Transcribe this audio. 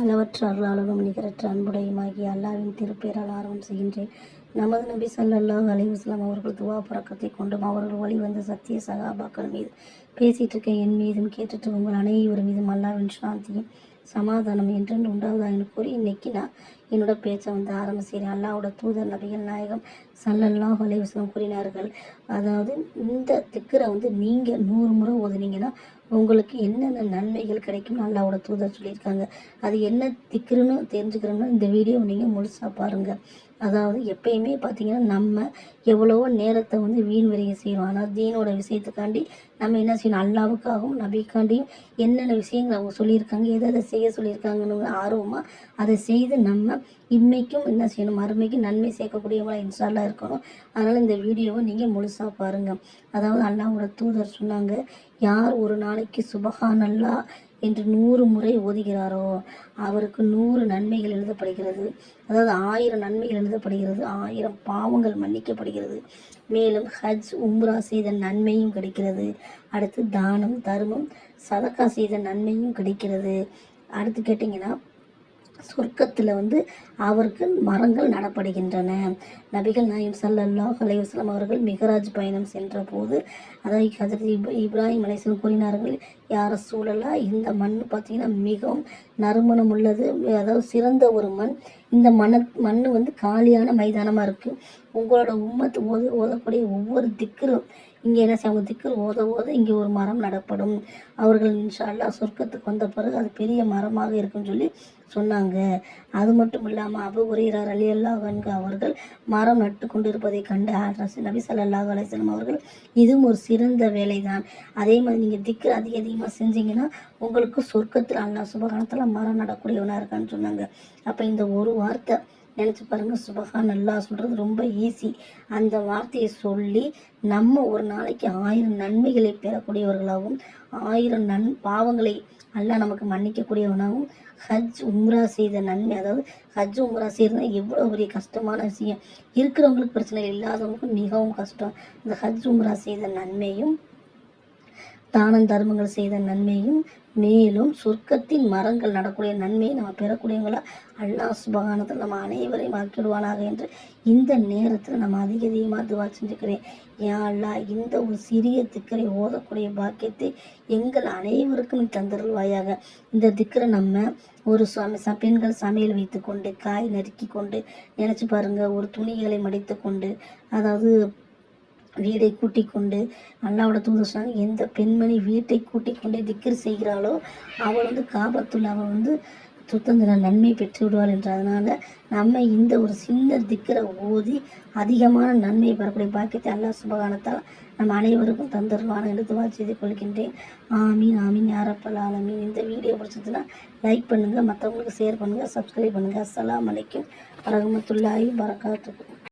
அளவற்ற அருளாளனும் நிகரற்ற அன்புடையுமாகிய அல்லாவின் திருப்பேரால் ஆர்வம் செய்கின்றேன். நமது நபி ஸல்லல்லாஹு அலைஹி வஸல்லம் அவர்கள் துவா பறக்கத்தை கொண்டும் அவர்கள் வழிவந்த சத்திய சகாபாக்கள் மீது பேசிட்டு இருக்க என் மீதும் கேட்டுட்டு உங்கள் அனைவர் மீதும் அல்லாவின் சாந்தியும் சமாதானம் என்றென்று உண்டாவதாக கூறி இன்னைக்கு நான் என்னோட பேச்சை ஆரம்ப செய்கிறேன். அல்லாவோட தூதர் நபிகள் நாயகம் ஸல்லல்லாஹு அலைஹி வஸல்லம் கூறினார்கள், அதாவது இந்த திக்கரை நீங்கள் 100 முறை ஓதுனீங்கன்னா உங்களுக்கு என்னென்ன நன்மைகள் கிடைக்கும்னு அல்லாவோட தூதர் சொல்லியிருக்காங்க. அது என்ன திக்ருன்னு தெரிஞ்சுக்கிறோம்னா இந்த வீடியோ நீங்கள் முழுசாக பாருங்கள். அதாவது எப்பயுமே பார்த்தீங்கன்னா நம்ம எவ்வளவோ நேரத்தை வீண் விரயம் செய்கிறோம். ஆனால் தீனோட விஷயத்துக்காண்டி நம்ம என்ன செய்யணும், அல்லாவுக்காகவும் நபிக்காண்டியும் என்னென்ன விஷயங்கள் அவங்க சொல்லியிருக்காங்க, எதை செய்ய சொல்லியிருக்காங்கன்னு ஆர்வமாக அதை செய்து நம்ம இம்மைக்கும் என்ன செய்யணும், மறுமைக்கும் நன்மை சேர்க்கக்கூடியவங்களா இன்ஷா அல்லாஹ் இருக்கணும். அதனால் இந்த வீடியோவை நீங்கள் முழுசாக பாருங்கள். அதாவது அல்லாஹ்வோட தூதர் சொன்னாங்க, யார் ஒரு நாளைக்கு சுபஹானல்லாஹ் என்று 100 முறை ஓதுகிறாரோ அவருக்கு 100 நன்மைகள் எழுதப்படுகிறது. அதாவது 1000 நன்மைகள் எழுதப்படுகிறது, 1000 பாவங்கள் மன்னிக்கப்படுகிறது. மேலும் ஹஜ் உம்ரா செய்த நன்மையும் கிடைக்கிறது. அடுத்து தானம் தர்மம் சதக்கா செய்த நன்மையும் கிடைக்கிறது. அடுத்து கேட்டிங்கன்னா சொர்க்கத்தில் அவருக்கு மரங்கள் நடப்படுகின்றன. நபிகள் நாயகம் ஸல்லல்லாஹு அலைஹி வஸல்லம் அவர்கள் மிகராஜ் பயணம் சென்ற போது அதாவது ஹஜ்ரத் இப்ராஹிம் அலைஹிஸ்ஸலாம் கூறினார்கள், யார் ரசூலல்லாஹ், இந்த மண் பார்த்தீங்கன்னா மிகவும் நறுமணம் உள்ளது, அதாவது சிறந்த ஒரு மண். இந்த மண் காலியான மைதானமாக இருக்குது. உங்களோட உம்மத்து ஓதக்கூடிய ஒவ்வொரு திக்கரும் இங்கே என்ன செய்ய, அவங்க திக்கர் ஓத இங்கே ஒரு மரம் நடப்படும். அவர்கள் இன்ஷா அல்லாஹ் சொர்க்கத்துக்கு வந்த பிறகு அது பெரிய மரமாக இருக்குன்னு சொல்லி சொன்னாங்க. அது மட்டும் இல்லாமல் அபூ ஹுரைரா ரலியல்லாஹு அன்ஹு அவர்கள் மரம் நட்டு கொண்டு இருப்பதை கண்டு நபி ஸல்லல்லாஹு அலைஹி வஸல்லம் அவர்கள், இதுவும் ஒரு சிறந்த வேலை தான். அதே மாதிரி நீங்கள் திக்ர் அதிகமாக செஞ்சீங்கன்னா உங்களுக்கு சொர்க்கத்தில் அல்லாஹ் சுப்ஹானஹு மரம் நடக்கூடியவனாக இருக்கான்னு சொன்னாங்க. அப்போ இந்த ஒரு வார்த்தை நினச்சி பாருங்கள், சுப்ஹானல்லாஹ் சொல்கிறது ரொம்ப ஈஸி. அந்த வார்த்தையை சொல்லி நம்ம ஒரு நாளைக்கு 1000 நன்மைகளை பெறக்கூடியவர்களாகவும் 1000 பாவங்களை அல்லாஹ் நமக்கு மன்னிக்கக்கூடியவனாகவும் ஹஜ் உம்ரா செய்த நன்மை, அதாவது ஹஜ் உம்ரா செய்யறதுனா எவ்வளோ பெரிய கஷ்டமான விஷயம். இருக்கிறவங்களுக்கு பிரச்சனை, இல்லாதவங்களுக்கு மிகவும் கஷ்டம். இந்த ஹஜ் உம்ரா செய்த நன்மையும் தானம் தர்மங்கள் செய்த நன்மையும் மேலும் சொர்க்கத்தின் மரங்கள் நடக்கூடிய நன்மையை நம்ம பெறக்கூடியவங்களா அல்லாஹ் சுப்ஹானஹு நம்ம அனைவரையும் ஆக்கிடுவானாக என்று இந்த நேரத்தில் நம்ம அதிகமாக துவா செஞ்சுக்கிறேன். யா அல்லாஹ், இந்த ஒரு சிறிய திக்கரை ஓதக்கூடிய பாக்கியத்தை எங்கள் அனைவருக்கும் தந்தருள்வாயாக. இந்த திக்கரை நம்ம ஒரு பெண்கள் சமையல் வைத்து கொண்டு காய் நறுக்கி கொண்டு நினச்சி பாருங்கள், ஒரு துணிகளை மடித்து கொண்டு, அதாவது வீடை கூட்டிக் கொண்டு, அல்லாவோட தூதர் சொன்னாங்க, எந்த பெண்மணி வீட்டை கூட்டிக் கொண்டே திக்ர் செய்கிறாளோ அவள் காபத்துல் அவள் சுத்தந்திர நன்மை பெற்று விடுவாள் என்று. அதனால் நம்ம இந்த ஒரு சின்ன திக்கரை ஓதி அதிகமான நன்மை பெறக்கூடிய பாக்கியத்தை அல்லாஹ் சுப்ஹானஹு நம்ம அனைவருக்கும் தந்துருவான என்று துவா செய்து கொள்கின்றேன். ஆமீன் ஆமீன் யா ரப்பல் ஆலமீன். இந்த வீடியோ பிடிச்சதுன்னா லைக் பண்ணுங்கள், மற்றவங்களுக்கு ஷேர் பண்ணுங்கள், சப்ஸ்கிரைப் பண்ணுங்கள். அஸ்ஸலாமு அலைக்கும் வரஹ்மத்துல்லாஹி வபரகாத்துஹு.